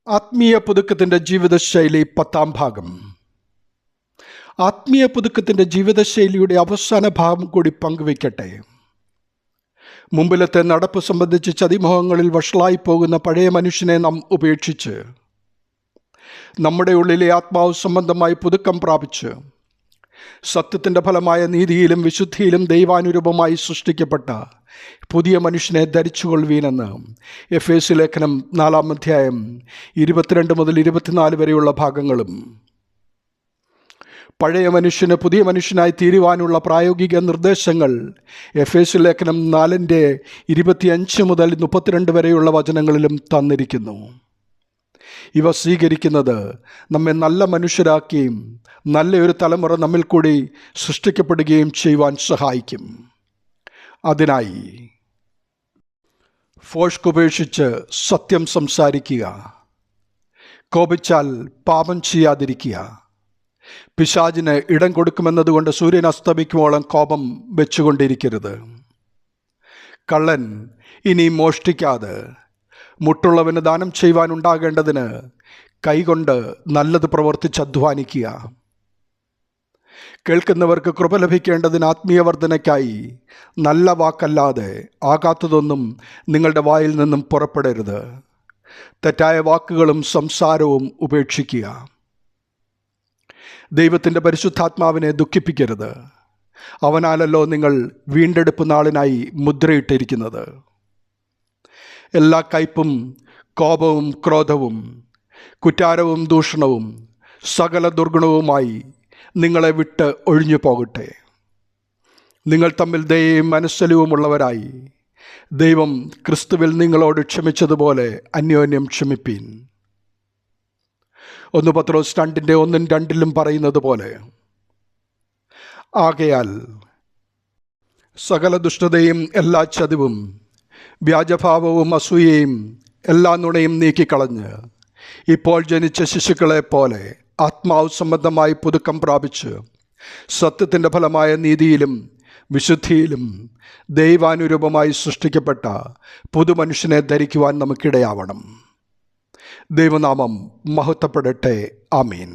ആത്മീയ പുതുക്കത്തിൻ്റെ ജീവിതശൈലി 10-ാം ഭാഗം. ആത്മീയ പുതുക്കത്തിൻ്റെ ജീവിതശൈലിയുടെ അവസാന ഭാഗം കൂടി പങ്കുവയ്ക്കട്ടെ. മുമ്പിലത്തെ നടപ്പ് സംബന്ധിച്ച് ചതിമോഹങ്ങളിൽ വഷളായി പോകുന്ന പഴയ മനുഷ്യനെ നാം ഉപേക്ഷിച്ച് നമ്മുടെ ഉള്ളിലെ ആത്മാവ് സംബന്ധമായി പുതുക്കം പ്രാപിച്ച് സത്യത്തിൻ്റെ ഫലമായ നീതിയിലും വിശുദ്ധിയിലും ദൈവാനുരൂപമായി സൃഷ്ടിക്കപ്പെട്ട പുതിയ മനുഷ്യനെ ധരിച്ചുകൊള്ളുവീനെന്ന് എഫേസ്യ ലേഖനം 4-ാം അധ്യായം 22 മുതൽ 24 വരെയുള്ള ഭാഗങ്ങളും പഴയ മനുഷ്യന് പുതിയ മനുഷ്യനായി തീരുവാനുള്ള പ്രായോഗിക നിർദ്ദേശങ്ങൾ എഫേസ്യ ലേഖനം 4-ന്റെ 25 മുതൽ 32 വരെയുള്ള വചനങ്ങളിലും തന്നിരിക്കുന്നു. ഇവ സ്വീകരിക്കുന്നത് നമ്മെ നല്ല മനുഷ്യരാക്കുകയും നല്ലൊരു തലമുറ നമ്മിൽ കൂടി സൃഷ്ടിക്കപ്പെടുകയും ചെയ്യുവാൻ സഹായിക്കും. അതിനായി ഫോഷ്കുപേക്ഷിച്ച് സത്യം സംസാരിക്കുക, കോപിച്ചാൽ പാപം ചെയ്യാതിരിക്കുക, പിശാചിന് ഇടം കൊടുക്കുമെന്നതുകൊണ്ട് സൂര്യൻ അസ്തമിക്കുമോളം കോപം വെച്ചുകൊണ്ടിരിക്കരുത്, കള്ളൻ ഇനി മോഷ്ടിക്കാതെ മുട്ടുള്ളവന് ദാനം ചെയ്യുവാനുണ്ടാകേണ്ടതിന് കൈകൊണ്ട് നല്ലത് പ്രവർത്തിച്ച് അധ്വാനിക്കുക, കേൾക്കുന്നവർക്ക് കൃപ ലഭിക്കേണ്ടതിന് ആത്മീയവർദ്ധനയ്ക്കായി നല്ല വാക്കല്ലാതെ ആകാത്തതൊന്നും നിങ്ങളുടെ വായിൽ നിന്നും പുറപ്പെടരുത്, തെറ്റായ വാക്കുകളും സംസാരവും ഉപേക്ഷിക്കുക. ദൈവത്തിൻ്റെ പരിശുദ്ധാത്മാവിനെ ദുഃഖിപ്പിക്കരുത്, അവനാലല്ലോ നിങ്ങൾ വീണ്ടെടുപ്പ് നാളിനായി മുദ്രയിട്ടിരിക്കുന്നത്. എല്ലാ കയ്പും കോപവും ക്രോധവും കുറ്റാരവും ദൂഷണവും സകല ദുർഗുണവുമായി നിങ്ങളെ വിട്ട് ഒഴിഞ്ഞു പോകട്ടെ. നിങ്ങൾ തമ്മിൽ ദയയും മനസ്സലിവുമുള്ളവരായി ദൈവം ക്രിസ്തുവിൽ നിങ്ങളോട് ക്ഷമിച്ചതുപോലെ അന്യോന്യം ക്ഷമിപ്പീൻ. 1 പത്രോസ് 2-ന്റെ 1-2 പറയുന്നത് പോലെ, ആകയാൽ സകല ദുഷ്ടതയും എല്ലാ ചതിവും വ്യാജഭാവവും അസൂയയും എല്ലാ നുണയും നീക്കിക്കളഞ്ഞ് ഇപ്പോൾ ജനിച്ച ശിശുക്കളെ പോലെ ആത്മാവ് സംബന്ധമായി പുതുക്കം പ്രാപിച്ച് സത്യത്തിൻ്റെ ഫലമായ നീതിയിലും വിശുദ്ധിയിലും ദൈവാനുരൂപമായി സൃഷ്ടിക്കപ്പെട്ട പുതുമനുഷ്യനെ ധരിക്കുവാൻ നമുക്കിടയാവണം. ദൈവനാമം മഹത്വപ്പെടട്ടെ. ആമീൻ.